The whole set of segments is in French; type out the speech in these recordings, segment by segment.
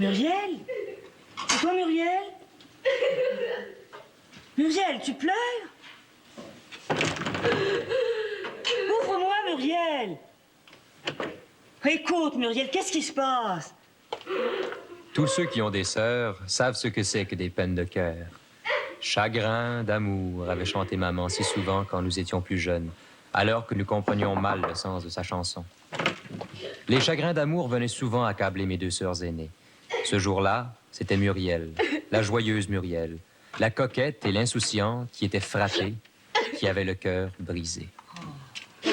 Muriel? C'est toi, Muriel? Muriel, tu pleures? Ouvre-moi, Muriel! Écoute, Muriel, qu'est-ce qui se passe? Tous ceux qui ont des sœurs savent ce que c'est que des peines de cœur. Chagrin d'amour, avait chanté maman si souvent quand nous étions plus jeunes, alors que nous comprenions mal le sens de sa chanson. Les chagrins d'amour venaient souvent accabler mes deux sœurs aînées. Ce jour-là, c'était Muriel, la joyeuse Muriel, la coquette et l'insouciante qui était frappée, qui avait le cœur brisé.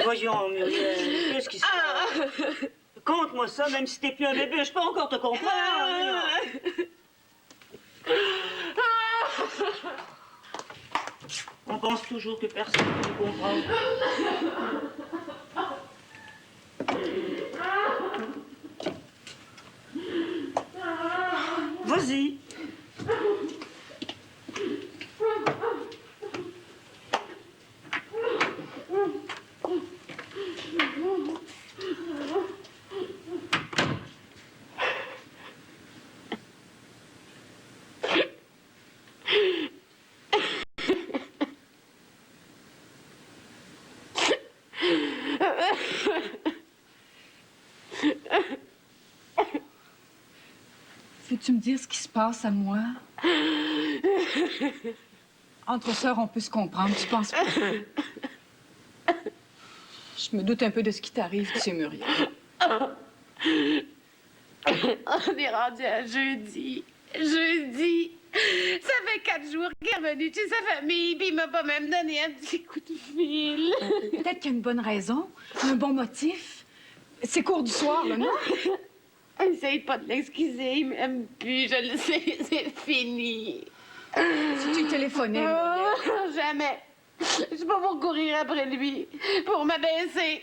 Voyons, Muriel, qu'est-ce qui se passe? Conte-moi ça, même si t'es plus un bébé, je peux encore te comprendre. On pense toujours que personne ne peut comprendre. Vas-y. Veux-tu me dire ce qui se passe à moi? Entre sœurs, on peut se comprendre, tu penses pas? Je me doute un peu de ce qui t'arrive, tu sais, Muriel. On est rendu à jeudi. Jeudi. Ça fait 4 jours qu'il est revenu chez sa famille, puis il m'a pas même donné un petit coup de fil. Peut-être qu'il y a une bonne raison, un bon motif. C'est court du soir, là, non? Essaye pas de l'excuser, il m'aime plus, je le sais, c'est fini. Si tu téléphonais, Muriel. Jamais. Je suis pas pour courir après lui, pour m'abaisser.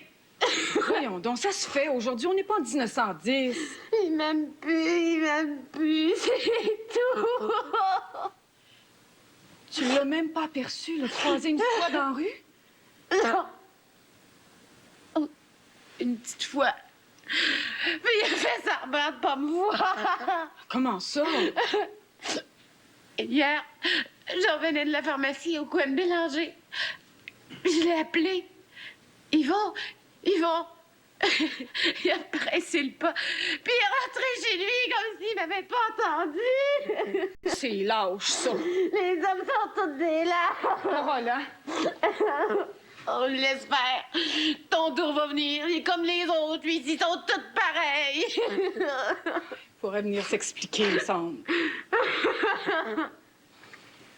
Voyons donc, ça se fait. Aujourd'hui, on n'est pas en 1910. Il m'aime plus, c'est tout. Tu l'as même pas aperçu, le croisé une fois dans la rue? Non. Oh, une petite fois. Puis il a fait semblant de pas me voir. Comment ça? Hier, je revenais de la pharmacie au coin de Bélanger. Je l'ai appelé. Yvon. Il a pressé le pas. Puis il est rentré chez lui comme s'il m'avait pas entendu. C'est lâche, ça. Les hommes sont tous des lâches. Voilà. On le laisse faire. Ton tour va venir. Il est comme les autres, lui. Ils sont tous pareils. Pourrait venir s'expliquer, il me semble.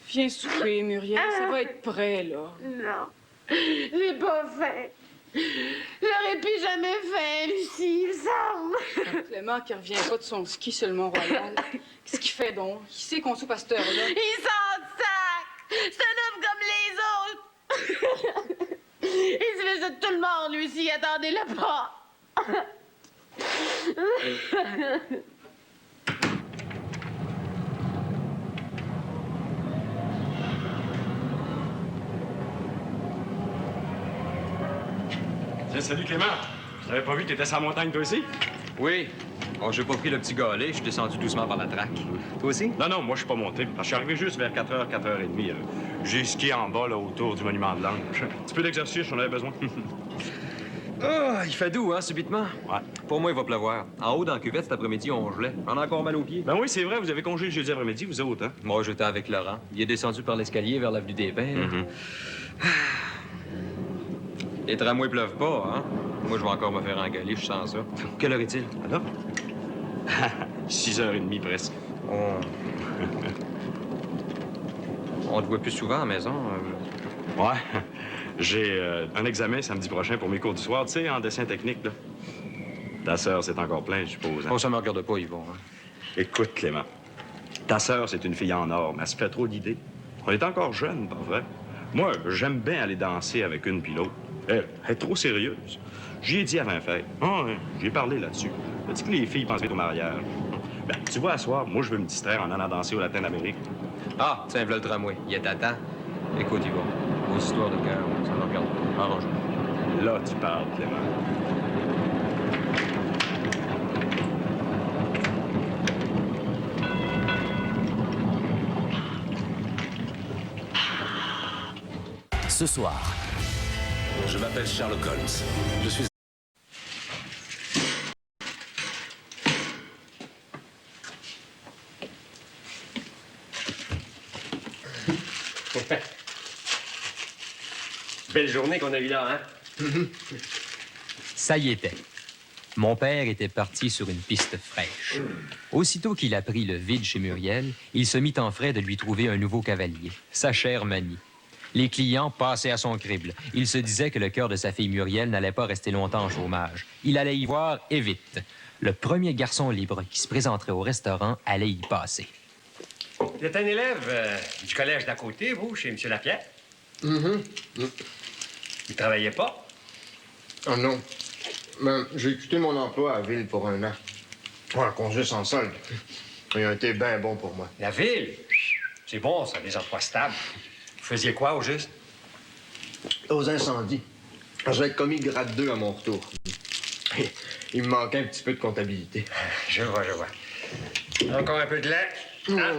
Viens souper, Muriel. Ça va être prêt, là. Non. J'ai pas faim. J'aurais plus jamais faim, Lucie, il me semble. Clément qui revient pas de son ski sur le Mont-Royal. Qu'est-ce qu'il fait donc? Il sait qu'on soupe à cette heure-là. Il s'en sac! C'est un homme comme les autres! Il se faisait de tout le monde, lui, s'il attendait le pas. Tiens, salut Clément. Je n'avais pas vu que t'étais sur la montagne, toi aussi? Oui. Bon, j'ai pas pris le petit galet, je suis descendu doucement par la traque. Toi aussi? Non, moi, je suis pas monté. Parce que je suis arrivé juste vers 4h, 4h30. J'ai skié en bas, là, autour du monument de l'Ange. Un petit peu d'exercice, j'en avais besoin. Ah, il fait doux, hein, subitement? Ouais. Pour moi, il va pleuvoir. En haut, dans la cuvette, cet après-midi, on gelait. J'en ai encore mal aux pieds. Ben oui, c'est vrai, vous avez congé le jeudi après-midi, vous autres, hein? Moi, j'étais avec Laurent. Il est descendu par l'escalier vers l'avenue des Pins. Les tramways pleuvent pas, hein? Moi, je vais encore me faire engueuler, je sens ça. Quelle heure est-il? Alors? 6h30 presque. On te voit plus souvent à la maison. Ouais. J'ai un examen samedi prochain pour mes cours du soir, tu sais, en dessin technique, là. Ta sœur, c'est encore plein, je suppose. Hein? Oh, ça me regarde pas, Yvon. Hein? Écoute, Clément. Ta sœur, c'est une fille en or, mais elle se fait trop d'idées. On est encore jeunes, pas vrai? Moi, j'aime bien aller danser avec une puis l'autre. Elle est trop sérieuse. J'y ai dit avant fête. Ah, ouais, j'ai parlé là-dessus. J'ai dit que les filles pensent vite au mariage. Ben, tu vois, à soir, moi, je veux me distraire en allant danser au Latin Amérique. Ah, tiens, voilà le tramway. Il est à temps. Écoute, Yvon, vos histoires de cœur, ça me regarde pas. Arrange-moi. Là, tu parles, Clément. ce soir. Je m'appelle Sherlock Holmes. Je suis... Belle journée qu'on a eue là, hein? Ça y était. Mon père était parti sur une piste fraîche. Aussitôt qu'il apprit le vide chez Muriel, il se mit en frais de lui trouver un nouveau cavalier, sa chère Manie. Les clients passaient à son crible. Il se disait que le cœur de sa fille Muriel n'allait pas rester longtemps en chômage. Il allait y voir et vite. Le premier garçon libre qui se présenterait au restaurant allait y passer. Vous êtes un élève du collège d'à côté, vous, chez M. Lapierre? Vous travaillez pas? Oh non. Ben, j'ai quitté mon emploi à Ville pour 1 an. Un congé sans solde. Il a été bien bon pour moi. La ville? C'est bon, ça, des emplois stables. Vous faisiez quoi, au juste? Aux incendies. Je vais être commis grade 2 à mon retour. Il me manquait un petit peu de comptabilité. Je vois. Encore un peu de lait?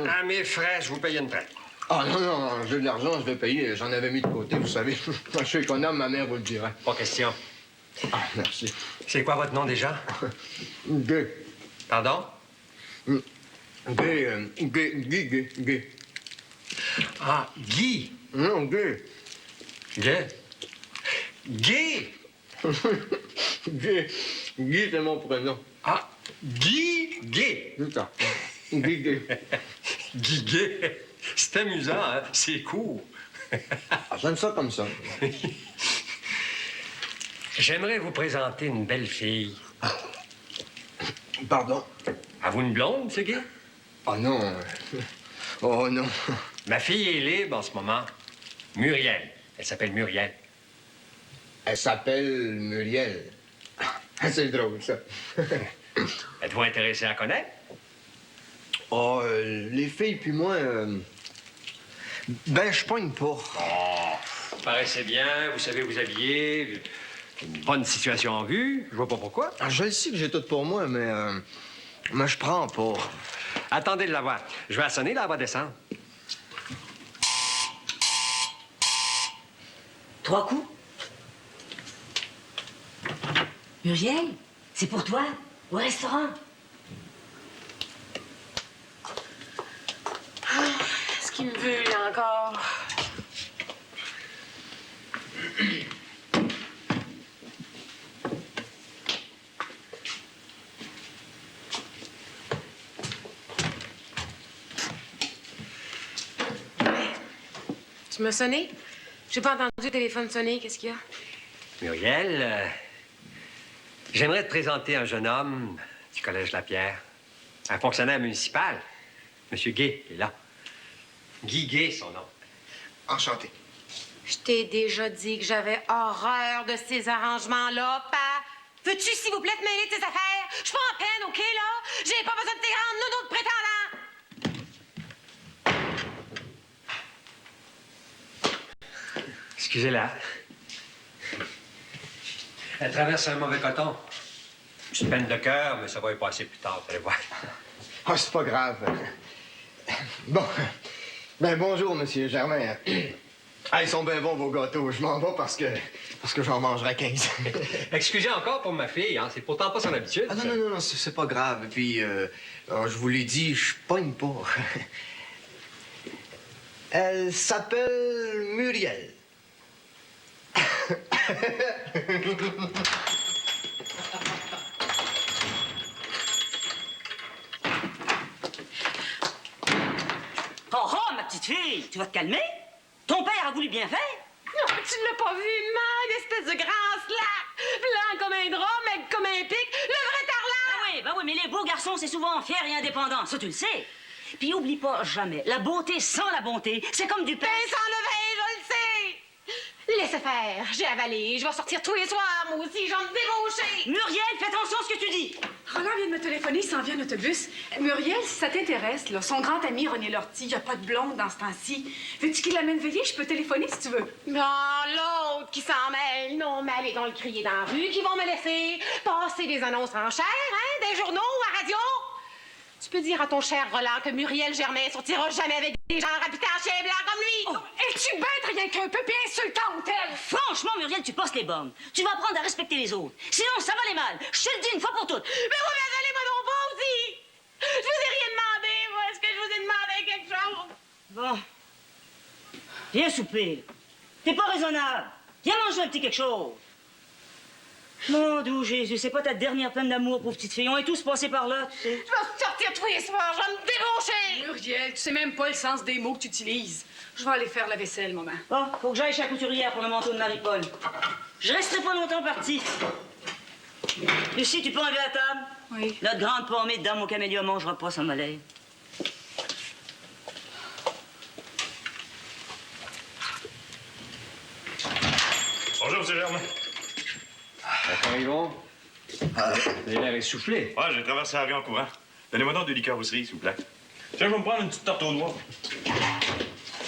À mes frais, je vous paye une traite. Ah non, j'ai de l'argent, je vais payer. J'en avais mis de côté, vous savez. Je suis économe, ma mère vous le dirait. Pas question. Ah, merci. C'est quoi votre nom, déjà? Gay. Pardon? Gay. Ah, Guy. Non, gay. Gay? Guy? Gay, c'est mon prénom. Ah, Guy Gay. C'est ça. Gay. Guy Gay. C'est amusant, hein? C'est cool. Ah, j'aime ça comme ça. J'aimerais vous présenter une belle fille. Pardon? À vous une blonde, M. Gay? Oh non. Oh non. Ma fille est libre en ce moment. Muriel. Elle s'appelle Muriel. Elle s'appelle Muriel. C'est drôle, ça. Êtes-vous intéressé à connaître? Oh, les filles puis moi, ben, je pogne pas. Oh, vous paraissez bien, vous savez vous habiller, une bonne situation en vue. Je vois pas pourquoi. Ah, je le sais que j'ai tout pour moi, mais je prends pas. Attendez de la voir. Je vais la sonner, là, elle va descendre. 3 coups. Muriel, c'est pour toi, au restaurant. Est-ce qu'il me veut, lui, encore? Tu m'as sonné? J'ai pas entendu le téléphone sonner. Qu'est-ce qu'il y a? Muriel, j'aimerais te présenter un jeune homme du Collège Lapierre. Un fonctionnaire municipal. Monsieur Gay est là. Guy Gay, son nom. Enchanté. Je t'ai déjà dit que j'avais horreur de ces arrangements-là, pa. Veux-tu, s'il vous plaît, te mêler de tes affaires? Je suis pas en peine, OK, là? J'ai pas besoin de tes grandes nounous de prétendants! Excusez-la. Elle traverse un mauvais coton. Petite peine de cœur, mais ça va y passer plus tard, vous allez voir. Ah, c'est pas grave. Bon. Ben, bonjour, Monsieur Germain. Ah, ils sont bien bons, vos gâteaux. Je m'en vais parce que j'en mangerai 15. Excusez encore pour ma fille, hein. C'est pourtant pas son habitude. Ah non, c'est pas grave. Puis, je vous l'ai dit, je pogne pas. Elle s'appelle Muriel. Oh, ma petite fille, tu vas te calmer? Ton père a voulu bien faire? Oh, tu l'as pas vu, man, espèce de grand slack! Blanc comme un drap, mec comme un pic, le vrai tarlat! Bah oui, mais les beaux garçons, c'est souvent fiers et indépendants, ça tu le sais. Puis oublie pas jamais, la beauté sans la bonté, c'est comme du pain. Pain sans levain, je le sais! Laisse faire, j'ai avalé, je vais sortir tous les soirs, moi aussi, j'en me débaucher! Muriel, fais attention à ce que tu dis. Roland vient de me téléphoner, il s'en vient en autobus. Muriel, si ça t'intéresse, là, son grand ami René Lortie, il n'y a pas de blonde dans ce temps-ci. Veux-tu qu'il l'amène veiller? Je peux téléphoner si tu veux. Non, l'autre qui s'en mêle, non, mais allez donc le crier dans la rue, qui vont me laisser passer des annonces en chair, hein, des journaux, à radio. Tu peux dire à ton cher Roland que Muriel Germain sortira jamais avec des gens rapités en chien blanc comme lui. Oh, et Es-tu bête rien qu'un peu puis insultante, elle? Franchement, Muriel, tu passes les bornes. Tu vas apprendre à respecter les autres. Sinon, ça va aller mal. Je te le dis une fois pour toutes. Mais vous allez-moi donc pas aussi! Je vous ai rien demandé, moi. Est-ce que je vous ai demandé quelque chose? Bon. Viens souper. T'es pas raisonnable. Viens manger un petit quelque chose. Mon Dieu, Jésus, c'est pas ta dernière peine d'amour, pauvre petite fille. On est tous passés par là, tu sais. Je vais sortir tous les soirs, je vais me débaucher! Muriel, tu sais même pas le sens des mots que tu utilises. Je vais aller faire la vaisselle, maman. Bon, faut que j'aille chez la couturière pour le manteau de Marie-Paul. Je resterai pas longtemps parti. Lucie, tu peux enlever la table? Oui. Notre grande pommée de dame au camélia mangera pas son mollet. Bonjour, M. Germain. Comment ils vont? Vous avez l'air essoufflé. Ouais, j'ai traversé la rue en courant. Donnez-moi donc 2 liqueurs au cerise, s'il vous plaît. Tiens, je vais me prendre une petite tarte aux noix.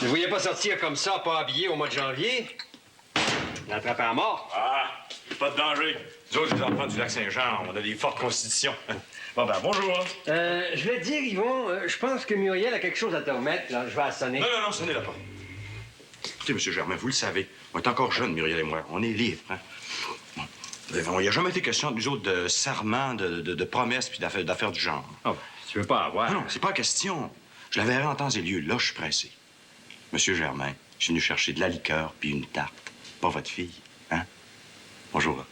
Ne voyez pas sortir comme ça, pas habillé au mois de janvier? L'attraper à mort? Ah, pas de danger. Nous autres, les enfants du Lac-Saint-Jean, on a des fortes constitutions. Bon, ben, bonjour. Je vais te dire, Yvon, je pense que Muriel a quelque chose à te remettre, là. Je vais la sonner. Non, sonnez-la pas. Écoutez, M. Germain, vous le savez, on est encore jeunes, Muriel et moi. On est libres, hein? Bon, il n'y a jamais été question, nous autres, de serments, de promesses puis d'affaires du genre. Oh, tu veux pas avoir? Non, c'est pas question. Je la verrai en temps et lieu. Là, je suis pressé. Monsieur Germain, je suis venu chercher de la liqueur puis une tarte. Pas votre fille, hein? Bonjour.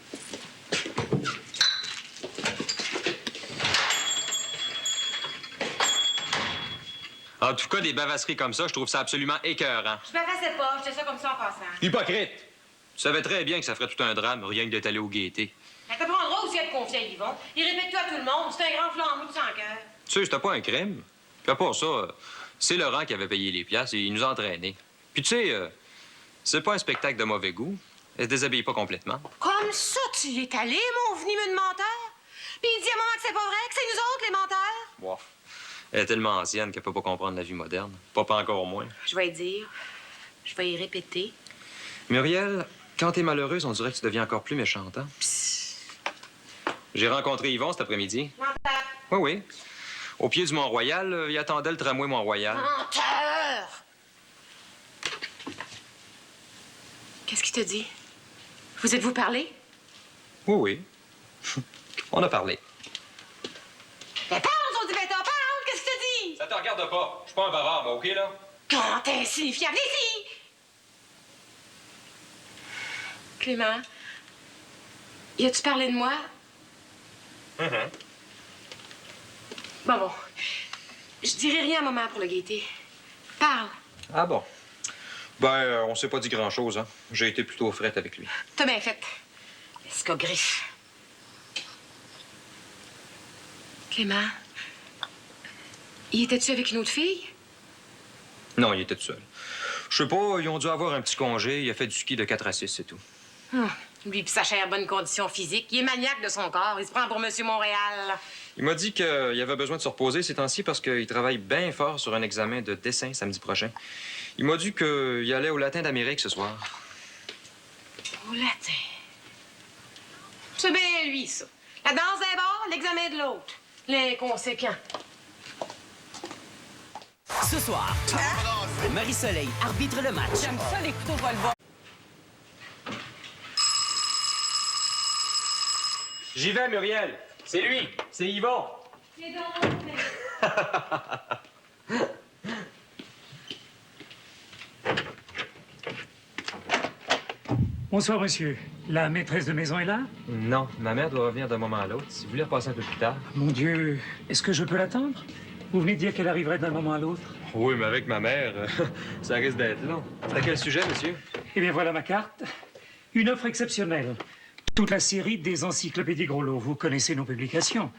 En tout cas, des bavasseries comme ça, je trouve ça absolument écœurant. Je me faisais pas, je fais ça comme ça en passant. Hypocrite! Tu savais très bien que ça ferait tout un drame, rien que d'être allé au gaieté. Elle te prendra aussi à te confier à Yvon. Il répète tout à tout le monde, c'est un grand flambeau de sans cœur. Tu sais, c'était pas un crime. Puis à part ça, c'est Laurent qui avait payé les piastres et il nous entraînait. Puis tu sais, c'est pas un spectacle de mauvais goût. Elle se déshabille pas complètement. Comme ça, tu y es allé, mon venimeux de menteur? Puis il dit à maman que c'est pas vrai, que c'est nous autres, les menteurs? Wow. Elle est tellement ancienne qu'elle peut pas comprendre la vie moderne. Pas encore moins. Je vais y dire. Je vais y répéter. Muriel, quand t'es malheureuse, on dirait que tu deviens encore plus méchante, hein? J'ai rencontré Yvon cet après-midi. Menteur! Oui. Au pied du Mont-Royal, il attendait le tramway Mont-Royal. Menteur! Qu'est-ce qu'il te dit? Vous êtes-vous parlé? Oui. On a parlé. Ben parle, on dit ben t'en parle! Qu'est-ce qu'il te dit? Ça te regarde pas. Je suis pas un bavard, moi, OK, là? Quand t'es insignifiable, ici! Clément, y a-tu parlé de moi? Bon. Je dirai rien à maman pour le gaieté. Parle. Ah bon? Ben, on s'est pas dit grand-chose, hein. J'ai été plutôt frette avec lui. T'as bien fait. Escogriffe. Clément, y étais-tu avec une autre fille? Non, il était tout seul. Je sais pas, ils ont dû avoir un petit congé. Il a fait du ski de 4 à 6, c'est tout. Lui pis sa chère bonne condition physique. Il est maniaque de son corps. Il se prend pour Monsieur Montréal. Il m'a dit qu'il avait besoin de se reposer ces temps-ci parce qu'il travaille bien fort sur un examen de dessin samedi prochain. Il m'a dit qu'il allait au Latin d'Amérique ce soir. Au latin. C'est bien lui, ça. La danse d'un bord, l'examen de l'autre. L'inconséquent. Ce soir, Marie-Soleil arbitre le match. J'aime ça, les couteaux vol-bas. J'y vais, Muriel. C'est lui. C'est Yvon. C'est donc. Bonsoir, monsieur. La maîtresse de maison est là? Non, ma mère doit revenir d'un moment à l'autre. Si vous voulez repasser un peu plus tard. Mon Dieu, est-ce que je peux l'attendre? Vous venez de dire qu'elle arriverait d'un moment à l'autre? Oui, mais avec ma mère, ça risque d'être long. C'est à quel sujet, monsieur? Eh bien, voilà ma carte. Une offre exceptionnelle. Toute la série des encyclopédies Groslo. Vous connaissez nos publications.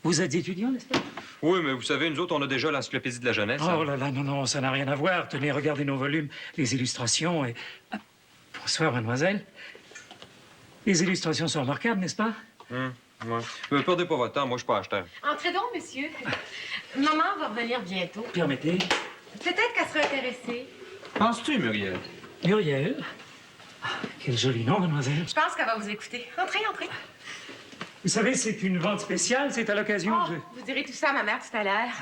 Vous êtes étudiant, n'est-ce pas? Oui, mais vous savez, nous autres, on a déjà l'encyclopédie de la jeunesse. Oh là là, non, ça n'a rien à voir. Tenez, regardez nos volumes, les illustrations et... Ah, bonsoir, mademoiselle. Les illustrations sont remarquables, n'est-ce pas? Ouais. Mais perdez pas votre temps, moi, je suis pas acheteur. Entrez donc, monsieur. Maman va revenir bientôt. Permettez. Peut-être qu'elle sera intéressée. Penses-tu, Muriel? Muriel. Ah, quel joli nom, mademoiselle. Je pense qu'elle va vous écouter. Entrez. Vous savez, c'est une vente spéciale, c'est à l'occasion de... Vous direz tout ça à ma mère tout à l'heure.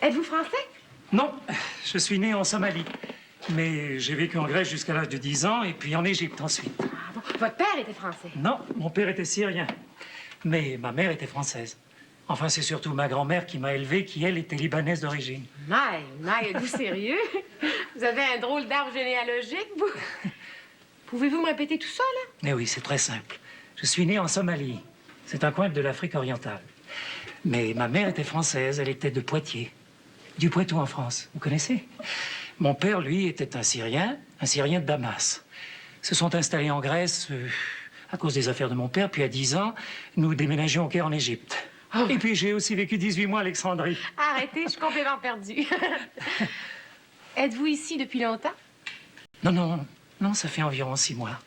Êtes-vous français? Non, je suis né en Somalie. Mais j'ai vécu en Grèce jusqu'à l'âge de 10 ans et puis en Égypte ensuite. Ah, bon. Votre père était français? Non, mon père était syrien. Mais ma mère était française. Enfin, c'est surtout ma grand-mère qui m'a élevé, qui, elle, était libanaise d'origine. Êtes-vous sérieux? Vous avez un drôle d'arbre généalogique, vous? Pouvez-vous me répéter tout ça, là? Mais oui, c'est très simple. Je suis né en Somalie. C'est un coin de l'Afrique orientale. Mais ma mère était française, elle était de Poitiers. Du Poitou en France, vous connaissez? Mon père, lui, était un Syrien de Damas. Ils se sont installés en Grèce à cause des affaires de mon père, puis à 10 ans, nous déménagions au Caire en Égypte. Oh. Et puis j'ai aussi vécu 18 mois à Alexandrie. Arrêtez, je suis complètement perdue. Êtes-vous ici depuis longtemps? Non, ça fait environ 6 mois.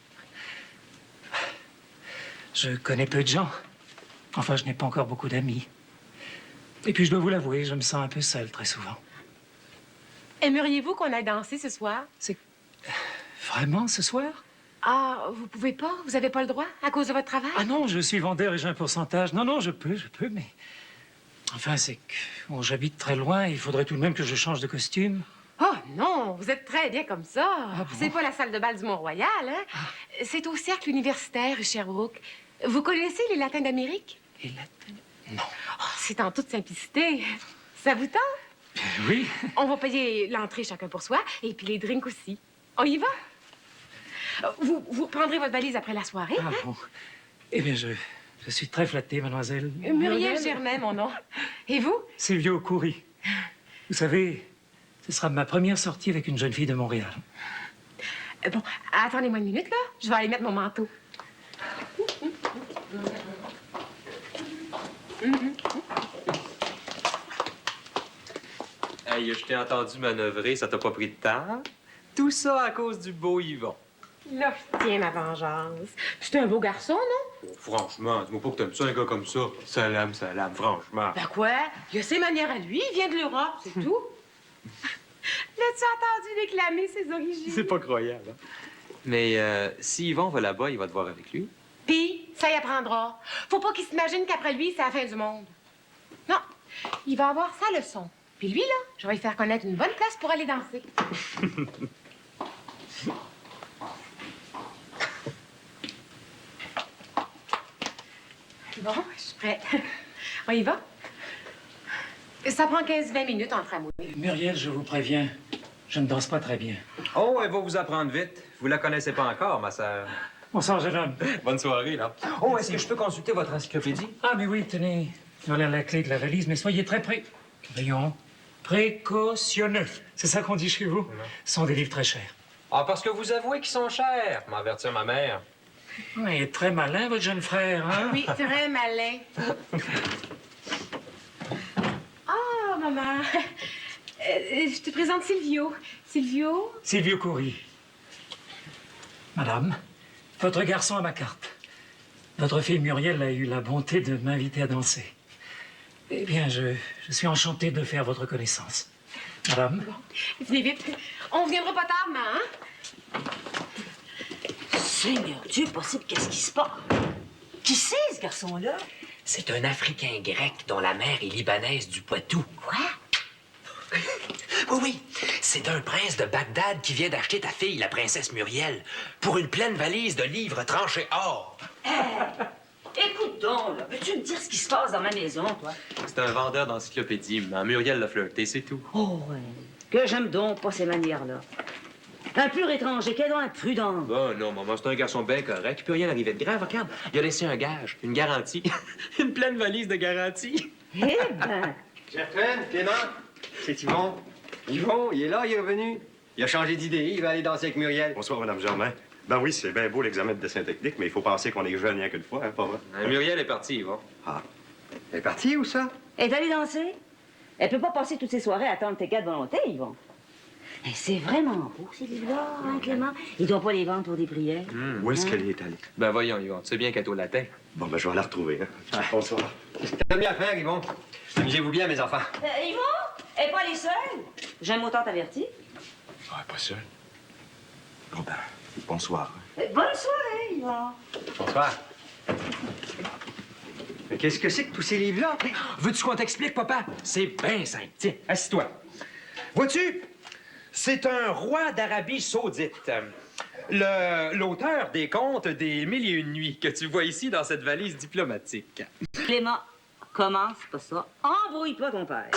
Je connais peu de gens. Enfin, je n'ai pas encore beaucoup d'amis. Et puis, je dois vous l'avouer, je me sens un peu seul très souvent. Aimeriez-vous qu'on aille danser ce soir? C'est... Vraiment, ce soir? Ah, vous pouvez pas? Vous avez pas le droit à cause de votre travail? Ah non, je suis vendeur et j'ai un pourcentage. Non, je peux, mais... Enfin, c'est que... Bon, j'habite très loin, il faudrait tout de même que je change de costume. Oh non, vous êtes très bien comme ça. Ah bon? C'est pas la salle de bal du Mont-Royal, hein? C'est au cercle universitaire, Sherbrooke. Vous connaissez les Latins d'Amérique? Les Latins? Non. Oh, c'est en toute simplicité. Ça vous tente? Oui. On va payer l'entrée chacun pour soi, et puis les drinks aussi. On y va? Vous prendrez votre valise après la soirée, Ah hein? bon. Eh bien, je suis très flatté, mademoiselle. Muriel Germain, mon nom. Et vous? Silvio Coury. Vous savez, ce sera ma première sortie avec une jeune fille de Montréal. Bon, attendez-moi une minute, là. Je vais aller mettre mon manteau. Hey, je t'ai entendu manœuvrer, ça t'a pas pris de temps? Tout ça à cause du beau Yvon. Là, je tiens ma vengeance. C'est un beau garçon, non? Oh, franchement, dis-moi pas que t'aimes ça, un gars comme ça. Salam, franchement. Ben quoi? Il a ses manières à lui, il vient de l'Europe, c'est tout. L'as-tu entendu déclamer ses origines? C'est pas croyable, hein? Mais si Yvon va là-bas, il va te voir avec lui. Puis, ça y apprendra. Faut pas qu'il s'imagine qu'après lui, c'est la fin du monde. Non, il va avoir sa leçon. Puis lui, là, je vais lui faire connaître une bonne place pour aller danser. Bon, je suis prête. On y va? Ça prend 15-20 minutes en tramway. Muriel, je vous préviens, je ne danse pas très bien. Oh, elle va vous apprendre vite. Vous la connaissez pas encore, ma sœur. Bonsoir, jeune homme. Bonne soirée, là. Oh, est-ce que je peux consulter votre encyclopédie? Ah, mais oui, tenez. Voilà la clé de la valise, mais soyez très Voyons. Précautionneux. C'est ça qu'on dit chez vous? Ce sont des livres très chers. Ah, parce que vous avouez qu'ils sont chers. M'avertir ma mère. Il est très malin, votre jeune frère, hein? Oui, très malin. Ah, maman. Je te présente Silvio. Silvio Coury. Madame, votre garçon a ma carte. Votre fille Muriel a eu la bonté de m'inviter à danser. Eh bien, je suis enchanté de faire votre connaissance. Madame? Venez vite. On viendra pas tard, maman, hein? Seigneur Dieu, possible, qu'est-ce qui se passe? Qui c'est, ce garçon-là? C'est un Africain grec dont la mère est libanaise du Poitou. Quoi? Oui. C'est un prince de Bagdad qui vient d'acheter ta fille, la princesse Muriel, pour une pleine valise de livres tranchés or. Écoute donc, là, peux-tu me dire ce qui se passe dans ma maison, toi? C'est un vendeur d'encyclopédie. Muriel l'a flirté, c'est tout. Oh, ouais. Que j'aime donc pas ces manières-là. Un pur étranger, quel donc imprudent. Bon, non, maman, c'est un garçon bien correct. Il peut rien arriver de grave. Regarde, il a laissé un gage, une garantie. Une pleine valise de garantie. Eh ben... Gertrude, Clément, c'est Yvon. Yvon, il est là, il est revenu. Il a changé d'idée, il va aller danser avec Muriel. Bonsoir, Madame Germain. Ben oui, c'est bien beau l'examen de dessin technique, mais il faut penser qu'on est jeune rien qu'une fois, hein, pas vrai? Muriel est partie, Yvon. Ah. Elle est partie, où ça? Elle est allée danser. Elle peut pas passer toutes ses soirées à attendre tes quatre volontés, Yvon. Et c'est vraiment beau, ces livres-là, hein, Clément? Ils doivent pas les vendre pour des prières. Où est-ce qu'elle est allée? Ben voyons, Yvon, tu sais bien qu'elle est au latin. Bon, ben je vais la retrouver. Hein. Bonsoir. T'as bien à faire, Yvon. Amusez-vous bien, mes enfants. Yvon, elle est pas allée seule? J'aime autant t'avertir. Ah, pas seul. Bon, ben, bonsoir. Bonne soirée, Yvon. Bonsoir. Mais qu'est-ce que c'est que tous ces livres-là? Veux-tu qu'on t'explique, papa? C'est bien simple. Tiens, assis-toi. Vois-tu, c'est un roi d'Arabie saoudite. L'auteur des contes des Mille et une nuits que tu vois ici dans cette valise diplomatique. Clément, commence pas ça. Embrouille pas ton père.